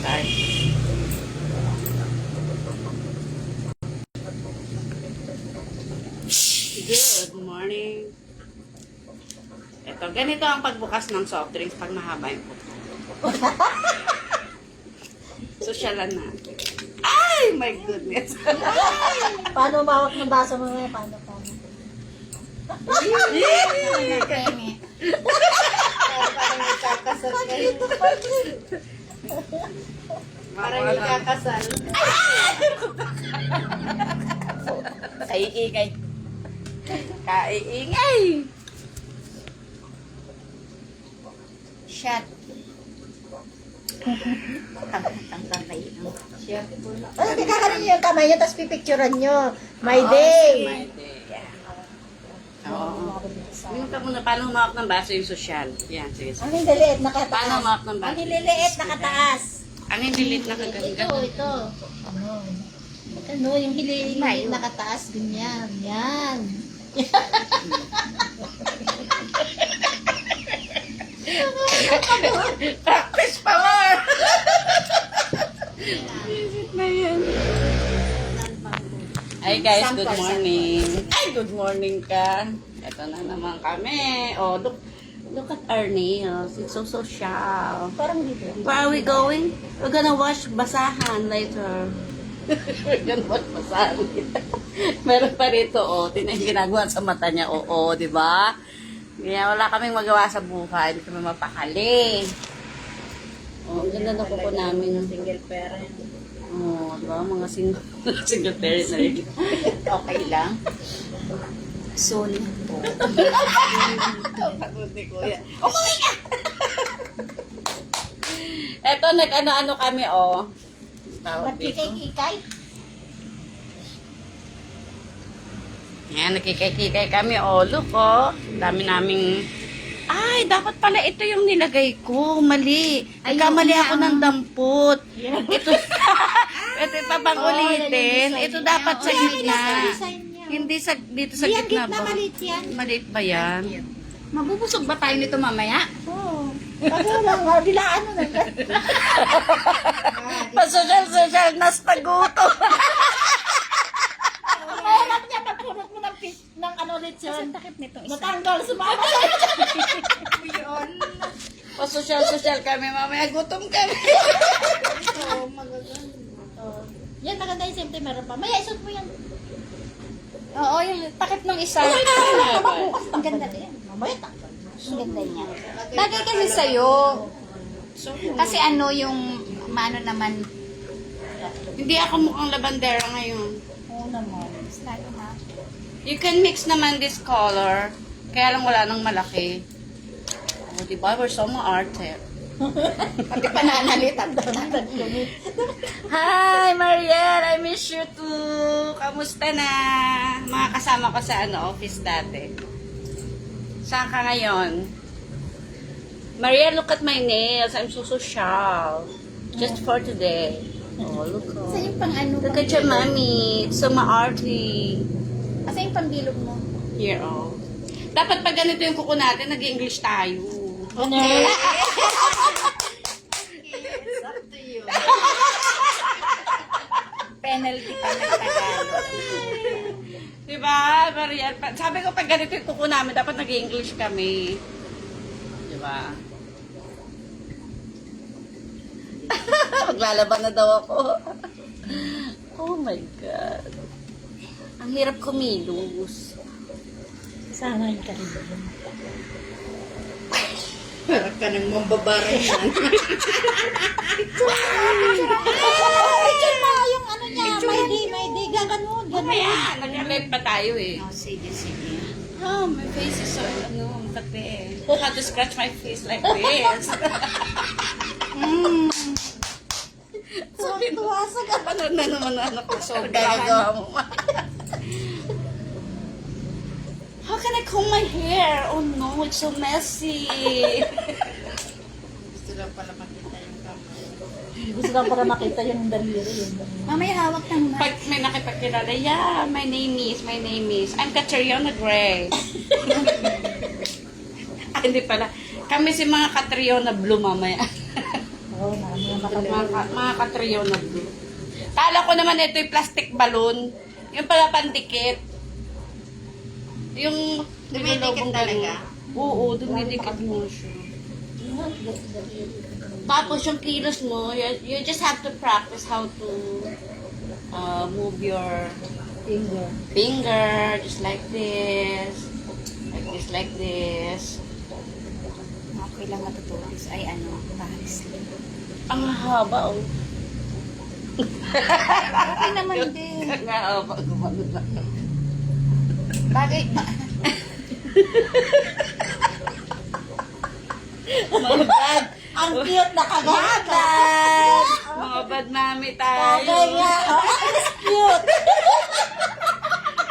card. Good morning. Ito, ganito ang pagbukas ng soft drinks pag mahaba yung puto. Sosyalan natin. Ay, my goodness. Paano mawak ng baso mo ngayon? Paano? Parang nagkakasal kayo. Parang nagkakasal. Kaiingay. Kaiingay. Shot. Tang kayo. Shot. Ano, kakaroon niyo yung kamay niyo, tapos pipicturean niyo. My day. My day. Oo. Yung ka muna, paano humawak ng baso yung social? Yan, sige. Ang hindiliit, Paano nakataas. humawak ng Ang baso? hililiit, nakataas. Ang hindi na kaganda. Ito. Ano, yung hililiit, nakataas. Ganyan. Yan. Practice pa more! na yan. Ay guys, good morning. Ay, good morning ka. Ito na naman kami. Oh, look at our nails. It's so social. Parang dito. Where are we going? We're gonna wash basahan later. We're gonna wash basahan later. Meron pa rito, oh. Tingnan yung ginagawa sa mata niya. Oo, di ba? Kaya wala kaming magawa sa buhay. Hindi kami mapakali. Oh, ang ganda na kuko namin. Single parent. Oh, di ba? Mga single parent na rin. Okay lang. Soon. Pagod ni Kuya. Umuwi ka! Eto, nag-ano-ano kami, oh. Tawag dito. Magkikay-kikay. Yan, nakikay-kikay kami, oh. Look, oh. Dami naming... Ay, dapat pala ito yung nilagay ko. Mali. Nagkamali ako ng dampot. Ito, ito papang ulitin. Ito dapat sa gitna. Hindi sa, dito sa Yan, gitna gitna, ba? maliit yan. Maliit ba yan? Mabubusog ba tayo nito mamaya? Oo. Ano lang, bilaan mo na. Pasosyal-sosyal, nastaguto. Alam niya, nagpunot mo ng ano ulit yun. Takip nito isa. Natanggal, sumama. Pasosyal-sosyal kami, mamaya gutom kami. Yan, maganda yung simple, meron pa. Maya, isot mo yan. Oo, yung takip ng isa. Ang ganda din. Mamaya, tanggal. Ang ganda niya. Bagay kasi sa'yo. Kasi ano yung, maano naman, Hindi ako mukhang labandera ngayon. Oo naman. lalo ha. You can mix naman this color. Kaya lang wala nang malaki. O, diba? We're so maarte. Pati pananalitan daw natin. Hi, Mariel! I miss you too! Kamusta na? Mga kasama ko sa office dati. Saan ka ngayon? Mariel, look at my nails. I'm so social. Just for today. Oh, look. Oh. Asa yung pang ano? Look at your mommy. It's so maarte. Asa yung pambilog mo? Here, oh. Dapat pag ganito yung kuko natin, nag-English tayo. Okay. It's up to you. Penalty pa ng Tagalog. Diba, Mariel? Sabi ko pag ganito yung kuko namin, dapat nag-English kami. Diba? Maglalaban na daw ako. Oh my God. Ang hirap kumilos. Sana yung kalibig. Parang ka nang mambabarang yan. Picture mo yung ano niya, may day, gaganon. Mamaya, nag-live pa tayo eh. Oh, sige, sige. Oh, my face is so, makati. I have to scratch my face like this. Tuwa sa Panood na naman ang anak ko. So, gagagawa mo. How can I comb my hair? Oh no, it's so messy. Gusto lang pala makita yung kamay. Gusto lang para makita yung daliri. Mamaya hawak ng Pag may nakipagkilala, yeah, my name is, I'm Catriona Gray. Ay, hindi pala. Kami si mga Catriona Blue mamaya. Oo, Mga katriyo na blue. Kala ko naman ito yung plastic balloon. Yung pala pandikit. Yung Dumidikit nilolobong talaga? ganun. Oo, dumidikit mo siya. Tapos yung kilos mo, you just have to practice how to move your finger, just like this. Like this. Okay lang matutulis. Ay, bahis. Ang haba, oh. Okay naman din. Ang haba, gumano na. Bagay, Mga bad. Ang cute na kagata. Mga bad mami Bagay tayo. nga. Oh, ang cute.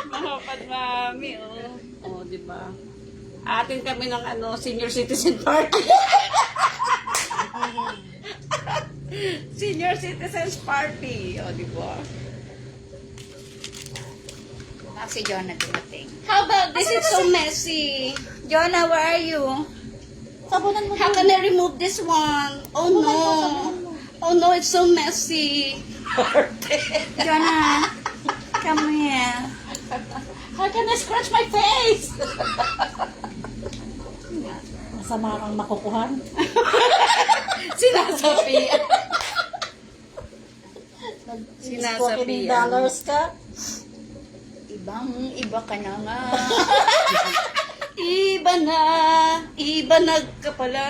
Mga bad mami, oh. Oh, di ba? Atin kami ng senior citizen party. Senior citizens party. Oh, di ba? si Jonah dumating. How about this? It's so messy. Jonah, where are you? Sabunan mo How din. can I remove this one? Oh no. Oh no, it's so messy. Jonah, come here. How can I scratch my face? Masama kang makukuhan. Sinasabi. Sinasabi. Sinasabi. $20 ka. Iba ka na nga. Iba ka pala.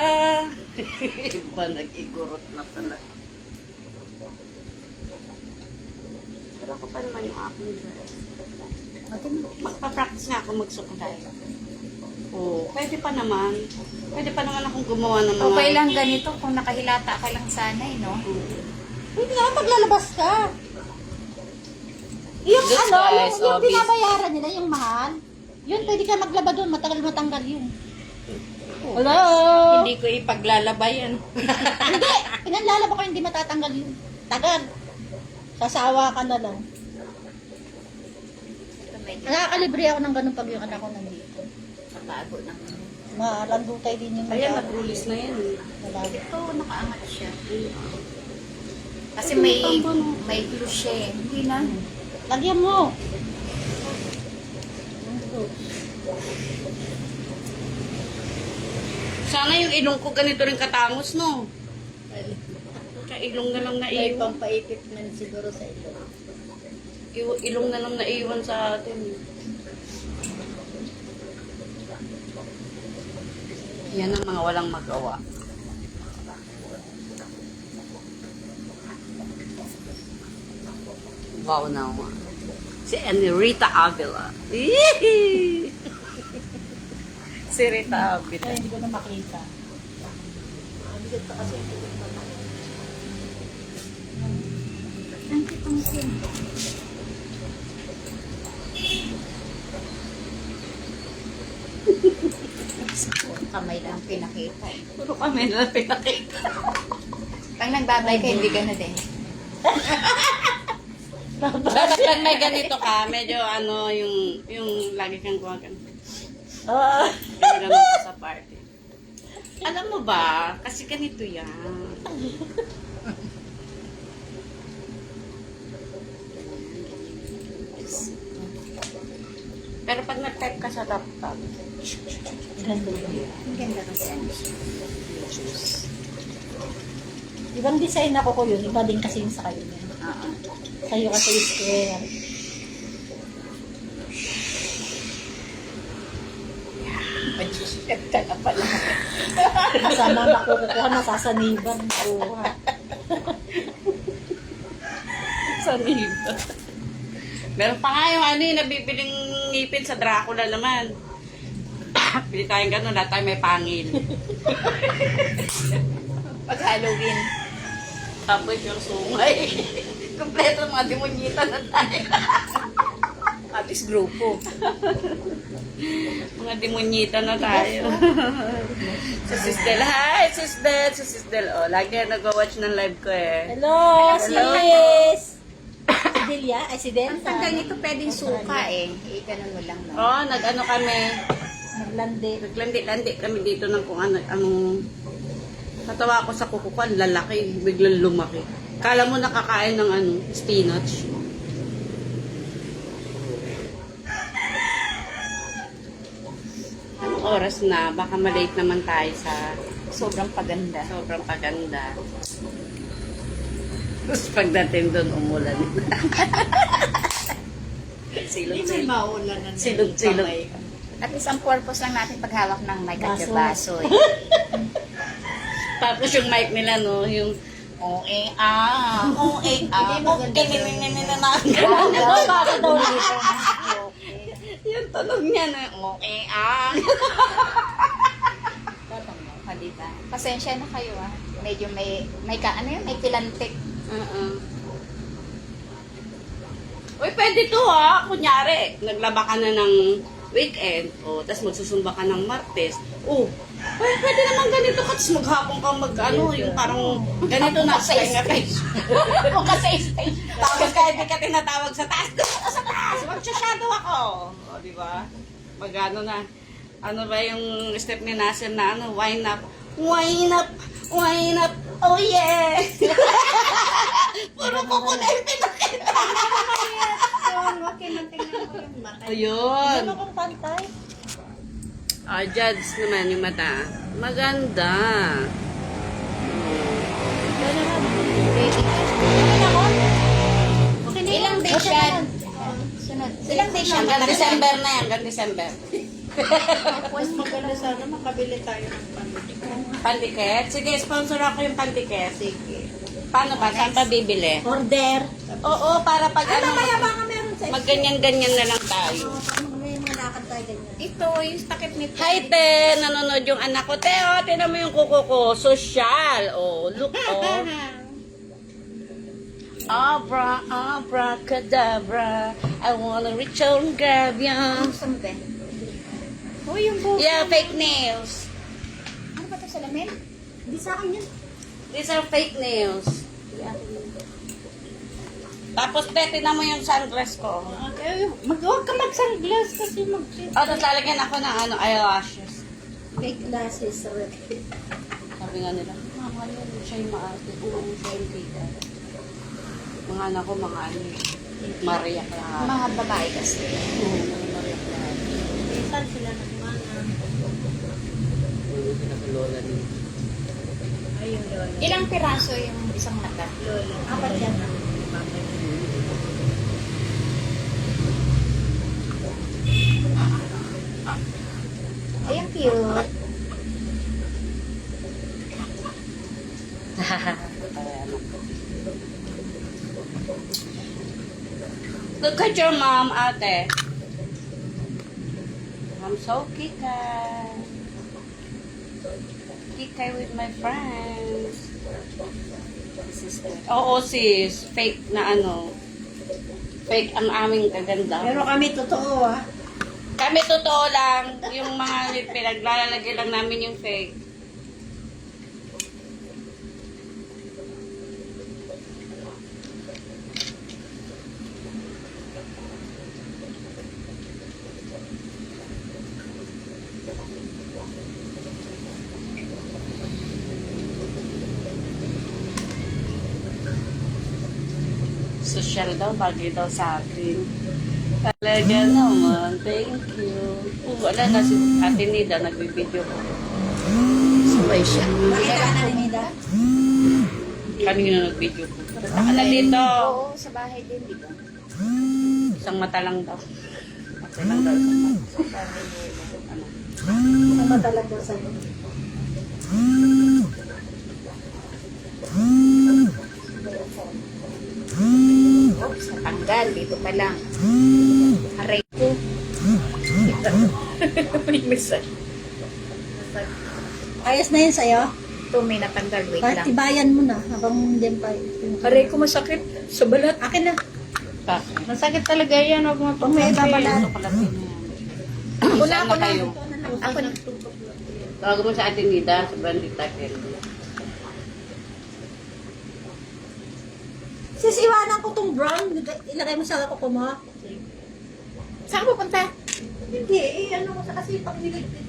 Iba nag-igurot na pala. Pero ako pa naman yung aking dress. Magpa-practice nga ako magsuklay. Oh, pwede pa naman. Pwede pa naman akong gumawa ng mga... Okay lang ganito kung nakahilata ka lang sana no? Hindi nga, maglalabas ka. Yung This ano, guys, yung obvious. binabayaran nila, yung mahal. Yun, pwede ka maglaba doon, matagal matanggal yun. Hello? Hindi ko ipaglalabayan. Hindi, pinanlalaba ko hindi matatanggal yun. Tagal. Sasawa ka na lang. Nakakalibre ako ng ganun pag yung anak ko nandito. Bago na. Malandutay din yung Ayan, nag-release na yan. malabo. Ito, nakaangat siya. Kasi may glue siya eh. Hindi na. Lagyan mo. Sana yung ilong ko ganito rin katangos, no? Ilong na lang May naiwan. pampaipit man siguro sa ilo. Ilong na lang naiwan sa atin. Yan ang mga walang magawa. Wow naman. Si Rita Avila. Yee! Si Rita Avila. Ay, hindi ko na makita. Kamay lang pinakita. Puro kami na pinakita. Pag nagbabay ka, hindi ka na din. Dapat pag may ganito ka, medyo yung lagi kang gumagan. Oo. Ganyan ka sa party. Alam mo ba, kasi ganito yan. Pero pag nag-type ka sa laptop, Ganda yun. Ang ganda kasi ano siya. Ibang design ako ko yun, iba din kasi yung sa kayo niya. Oo. Sa'yo kasi square. Mag-shit ka na pala. Sana nakukuha, nasasaniban ko. sa niba. Meron pa nga yung nabibiling ngipin sa Dracula naman. Pili tayong gano'n, lahat tayo may pangil. Pag Halloween. Tapos yung sungay. Kompleto mga demonyita na tayo. At least grupo. Mga demonyita na tayo. Si Sis Del. Hi, Sis Del. Si Sis Del. Oh, lagi yan nag-watch ng live ko eh. Hello, Hello. sis! Si Delia, ay si Del. Ang tanggal nito pwedeng suka eh. Ganun mo lang no. Oh, nag-ano kami. Naglandi. Naglandi-landi kami dito ng kung anong Natawa ako sa kuko ko, ang lalaki, biglang lumaki. Kala mo nakakain ng spinach. Anong oras na? Baka malate naman tayo sa Sobrang paganda. sobrang paganda. Tapos pagdating doon, umulan. Silog-silog. maulan na Silog-silog. At least ang purpose lang natin paghawak ng mic at your baso. Tapos yung mic nila, no, yung okay, okay, Bakit daw dito? yung tunog niya, no, okay, Diba? Pasensya na kayo Medyo may may pilantik. Uy, pwede to kunyari, naglaba ka na ng weekend, tapos magsusumba ka ng Martes, pwede naman ganito ka, tapos maghapon ka yung parang ganito na sa face. Kung kasi stage. Tapos kahit di ka tinatawag sa taas, dito ka sa taas, mag-shadow ako. Di ba? Mag-ano na, ano ba yung step ni Nasir na wind up, wind up, wind up, oh yeah! Puro kuko na yung pinakita. Ayun. Ano kung pantay? Judge naman yung mata. Maganda. Okay na Ilang days yan? Sunod. Ilang days yan? Hanggang December na yan, hanggang December. Mas maganda sana makabili tayo ng panty. Pantiket? Sige, sponsor ako yung pantiket. Sige. Paano ba? Saan pa bibili? Order. Oo, para pag baka meron sa magganyan-ganyan na lang tayo. may mga lakad tayo ganyan. Ito, yung takip nito. Hi, Te! Nanonood yung anak ko. Te, tinan mo yung kuko ko. Social. Look, Abra, abracadabra. I wanna reach out and grab ya. Saan ba? Oh, yung buhok. Yeah, fake nails. Ano ba ito sa lamin? Hindi sa akin yan. These are fake nails. Tapos, Te, tinan mo yung sunglass ko. Huwag ka mag-sunglass kasi Tapos lalagyan ako ng eyelashes. Fake glasses. Sabi nga nila, mama yun, siya yung maarte. Kung siya yung tita. Mga anak ko, mga Maria Clara. Mga babae kasi. Maria Clara. Saan sila nakimana? Lola din. Ayun, lola. Ilang piraso yung isang mata? Lola. Apat yan. Ay, ang cute. Look at your mom, ate. I'm so kikay. Kikay with my friends. Oo, sis. Fake na Fake ang aming kaganda. Pero kami totoo Kami totoo lang. Yung mga pinaglalagay lang namin yung fake. Social daw, bagay daw sa akin. Talaga naman, thank you. Wala na si Ate Nida, nagbibideo ko. Sabay siya. Nakita ka na ni Nida? Kanina nagbideo ko. Ano dito? Oo, sa bahay din, di ba? Isang mata lang daw. Mata lang daw, isang mata. Sama talaga sa'yo. Oops, natanggal. Dito pa lang. Aray ko. May misa. Ayos na yun sa'yo? Ito, may natanggal. Wait lang. Tibayan mo na habang hindi pa. Aray ko masakit. Sa balat. Akin na. Masakit talaga yan. Huwag mo Kung may babalat. Una ako na. kayo. Ako na. Tawag mo sa Ate Nida, sa Bandit Takel. Sis, iwanan ko tong brown. Ilagay mo sa kuko mo. Saan ka pupunta? Hindi, ano ko sa kasi pag niligpit.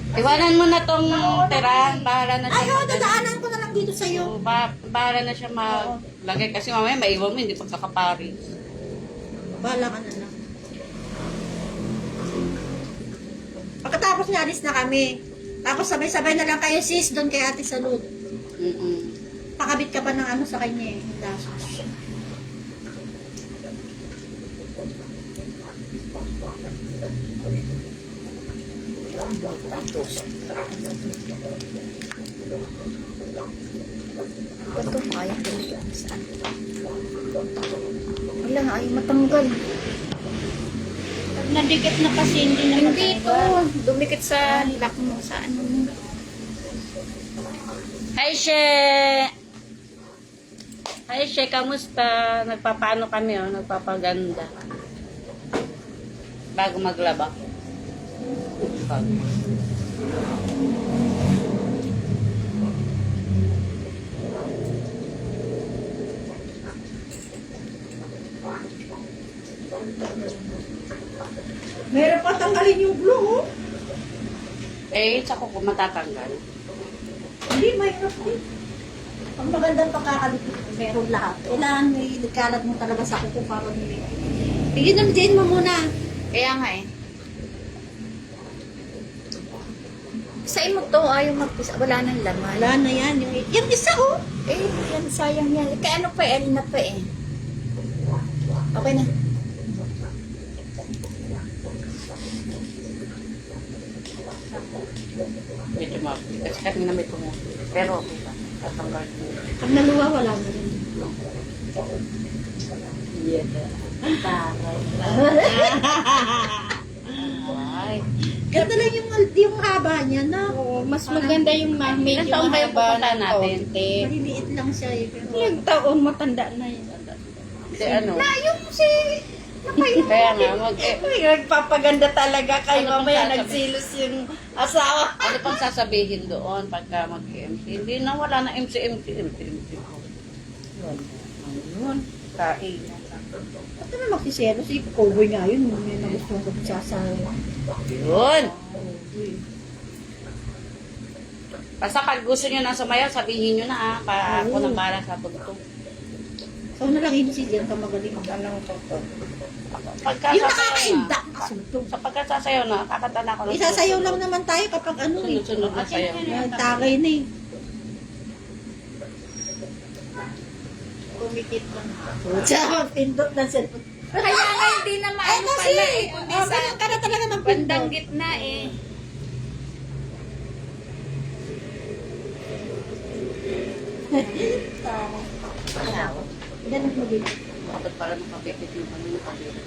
Iwanan mo na tong tira. Bahala na siya. Ayaw, dadaanan ko na lang dito sa'yo. So, bahala na siya maglagay. Kasi mamaya maiwan mo, hindi pagkakaparis. Bahala ka na lang. Pagkatapos niyalis na kami. Tapos sabay-sabay na lang kayo sis doon kay Ate Salud. Pakabit ka pa ng ano sa kanya eh. Lasos. Ito, kaya ko saan. Wala, ayaw matanggal. Pag nadikit na kasi hindi na Hindi ito. Dumikit sa lock mo, sa ano mo. Hi, She! Hi, She, kamusta? Nagpapaano kami, oh, nagpapaganda. Bago maglaba. Meron pa tanggalin yung glue oh. Eh, sa ko matatanggal. Hindi, mahirap din. Ang magandang pagkakadikit, meron lahat. Kailangan may kalat mo talaga sa kuko para nila. Tignan mo muna. Kaya nga eh. Sa imo to, ayaw magpisa. Wala nang laman. Wala na yan. Yung isa oh. Eh, yan, sayang yan. Kaya ano pa eh, alin na pa eh. Okay na. Medyo mabili. Kasi kanina may tumutuloy. Pero okay lang. Tatanggal mo. Pag naluwa, wala na rin. Yeah. Ang taray. Ay. Ganda lang yung haba niya na. Oo, mas maganda yung Ilan taon ba yung pupunta natin? Maliliit lang siya eh. Pero Ilang taon matanda na yun. Kasi ano? Yung si... Kaya nga, Nagpapaganda talaga kayo. Ano Mamaya pang sasabi- nagsilos yung asawa. ano pang sasabihin doon pagka mag-MC? Hindi na, wala na MC. Yun. Kain. ba't naman magsisero? Si cowboy nga yun. May nagustuhan ko sa asawa. Yun. Basta pag gusto nyo na sumayaw, sabihin nyo na ah. Ako na para sa tugtog. So na lang yun si Jen ka magaling mag-alang tugtog. Pagka Yung sasayaw nakakainda. na, Kasugtog. sa pagkasasayaw na, kakanta na ako ng Isasayaw lang naman tayo kapag ano eh. Sunod-sunod na sayaw. Tagay na eh. Kumikit lang. Tsaka pindot ng cellphone. Kaya nga hindi na maano kasi, pala eh. Kundi sa ganyan ka na talaga ng bandang pindot. gitna eh. Ganun mo din. Dapat pala nakapikit yung ano yung kabila.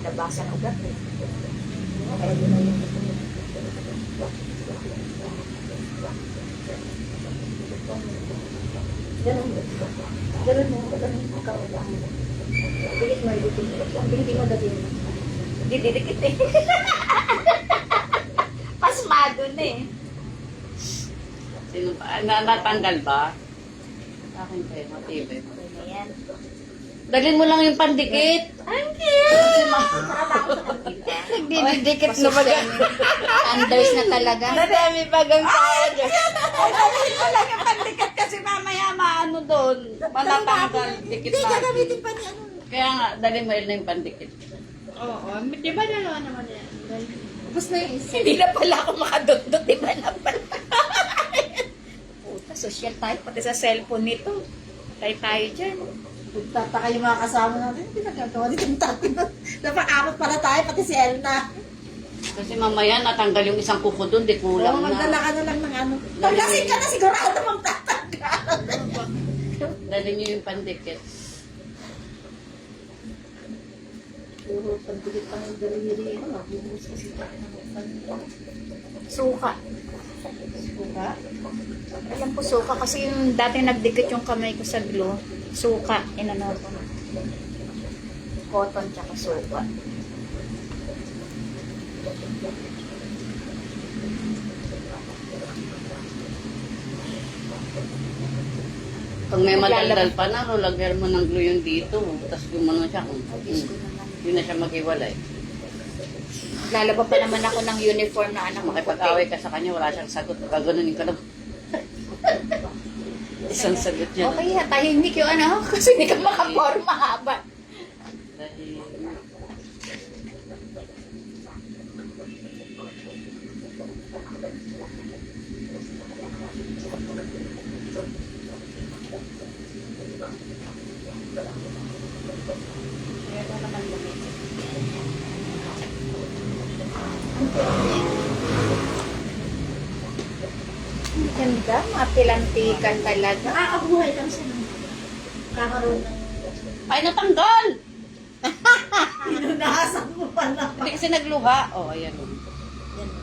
Labasan ugat eh. Ganun mo. Ganun mo. Ganun mo. Bigit mo. Bigit mo dati. Hindi didikit eh. Pasmado na eh. Sino pa? Natanggal ba? Akin kayo, matibay. Ayan. Dalhin mo lang yung pandikit. Thank you! Nagdidikit na baga. Anders na talaga. Nadami bagang tao dyan. Ay, dalhin mo lang yung pandikit kasi mamaya maano doon. Matatanggal. Dikit Hindi, na. gagamitin pa ni ano. Kaya nga, dalhin mo yun na yung pandikit. Oo. Di ba dalawa naman yan? Tapos na yung isa. Hindi na pala ako makadot-dot. Iba na pala. Puta, social tayo. Pati sa cellphone nito. Tayo dyan. Tataka yung mga kasama natin. Hindi nagagawa dito yung tatlo. Napakakot pala tayo, pati si Elna. Kasi mamaya natanggal yung isang kuko doon, di kulang Oo, magdala na. ka na lang ng ano. Paglasing ka na sigurado mong tatanggal. Dalhin nyo yung pandikit. Puro pagdikit pa ng daliri. Mabubuhos kasi tayo ng Suka. suka. Alam ko suka kasi yung dati nagdikit yung kamay ko sa glue. Suka. Inano ko. Cotton tsaka suka. Pag may madaldal pa na, lagyan mo ng glue yung dito. Tapos gumano siya. Hindi na siya maghiwalay. Lalaba pa naman ako ng uniform na anak ko. Makipag-away ka sa kanya, wala siyang sagot. Gaganunin ka lang. Isang sagot niya. Okay, tahimik yung ano, kasi hindi ka makaporma haba. Dahil, Ganda, mapilantikan talaga. Nakakabuhay lang siya ng kakaroon ng... ay, natanggal! Pinunasan mo pala. Hindi kasi nagluha. Oh, ayan.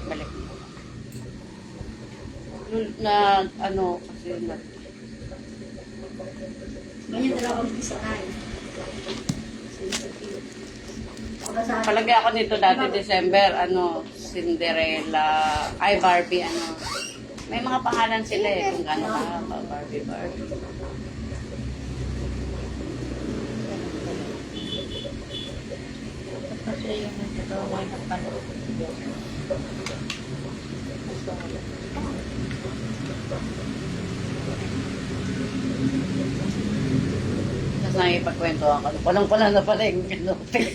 Balik. Na, ano, kasi na, Ganyan dalawang isa ay. palagay ako nito dati December, ano, Cinderella, ay Barbie, ano. May mga pangalan sila eh, kung gano'n ka, Barbie. Kasi yung nagkakawa ng panood. Tapos nakipagkwentuhan ka, palang-pala na pala yung pinupil.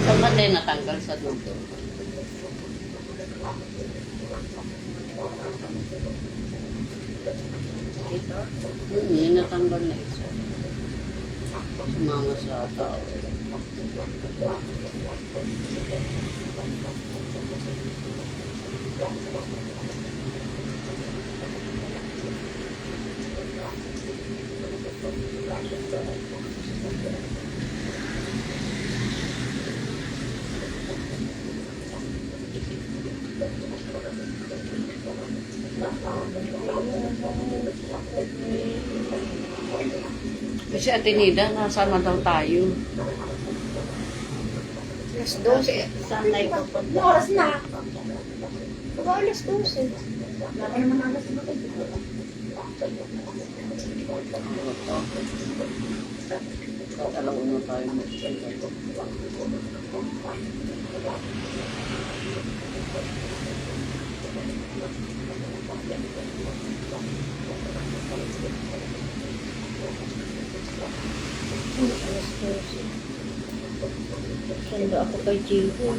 Saan ba din natanggal sa dulo? Ito? Yun, natanggal na isa. Sumama sa tao. Kasi Atenida, nasama daw tayo. Alas 12. Saan tayo pupunta? Oras na. Baka alas 12. Wala pa naman alas na. Alam ko na tayo magsalita. Alas 12. Sando ako kay Jihon.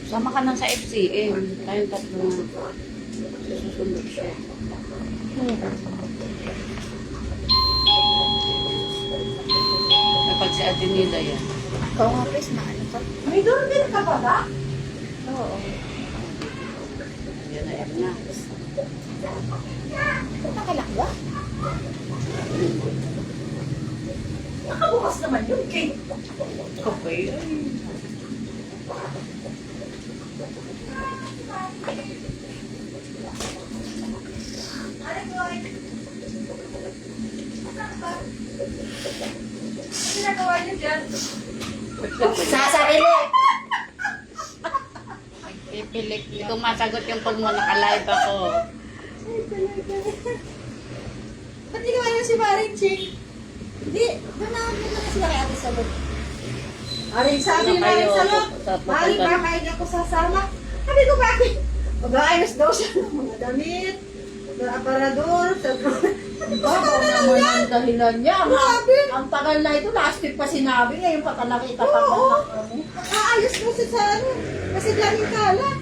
Sama ka lang sa FCM. Tayong tatlo na. Susunod siya. Kapag si Atenida yan. Ikaw nga, Pres, maano ka? May doorbell ka ba ba? Oo. Yan na yan na. Nakalak ba? Nakabukas naman yun, Kate. Kapay. Ginagawa niyo dyan? Sasarili! Pipilik. Hindi ko masagot yung pag mo naka-live ako. Ba't ginawa niyo si Maring Ching? Hindi, ganahan mo na sila kay Ate Salot. Maring, sabi ni Ano Maring kayo? Salot, Sa- Maring, kakain ako sasama. Sabi ko, bakit? Mag-aayos daw siya ng mga damit, ng aparador, sa... Babaw naman ang dahilan niya. Grabe! Ang tagal na ito, last week pa sinabi, ngayon pa talaga Oo! itatanggap na kami. Nakaayos daw siya sa ano, kasi daming kalat.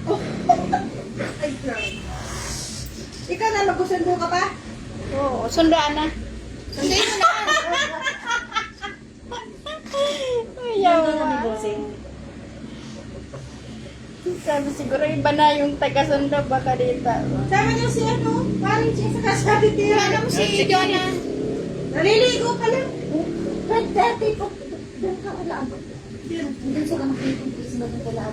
Ay, grabe. Ikaw na, magsusundo ka pa? Oo, sunduan na. Sunduin mo na. Yan na ni Bossing. Sabi siguro iba na yung taga-sundo baka dito. Sabi niya si ano, parang siya sa kasabi niya. Alam mo si Jonah. Naliligo pa lang. But dati po, doon ka wala. Doon sila makikita na wala.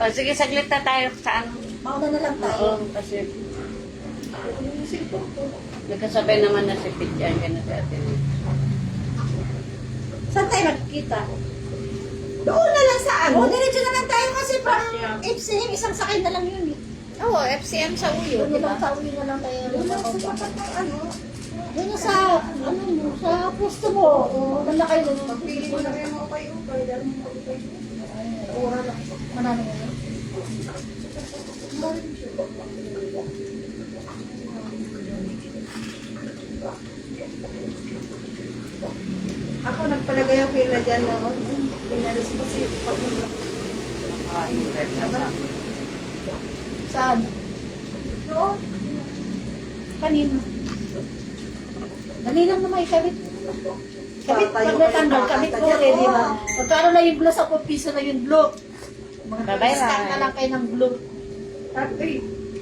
O, sige, saglit na tayo sa ano. Mauna na lang tayo. Oo, kasi nagkasabay naman na si Pityan ka na dati. Saan tayo magkikita? Doon na lang sa ano? Diretso na lang tayo kasi from FCM, isang sakay na lang yun eh. Oo, FCM sa Uyo, Doon di na ba? lang sa uwi na lang tayo. Doon na sa tapat ng ano? Doon na sa, ano mo, sa pusto mo. Doon na kayo. Pagpili mo na kayo mga upay-upay. Dahil mo upay. Ura lang. Manano mo. Ako nagpalagay ang pila dyan na pinalis ko si Saan? Doon. Kanino? Dali lang naman ikabit. Kabit, pag natanggal, kabit ko rin, di ba? Magkano na yung blue, 10 piso na yung blue. Mga Bye-bye. scan na lang kayo ng blue. Ay,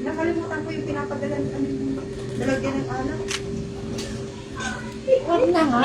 nakalimutan ko yung pinapadala ng dalagyan ng anak. Huwag na nga.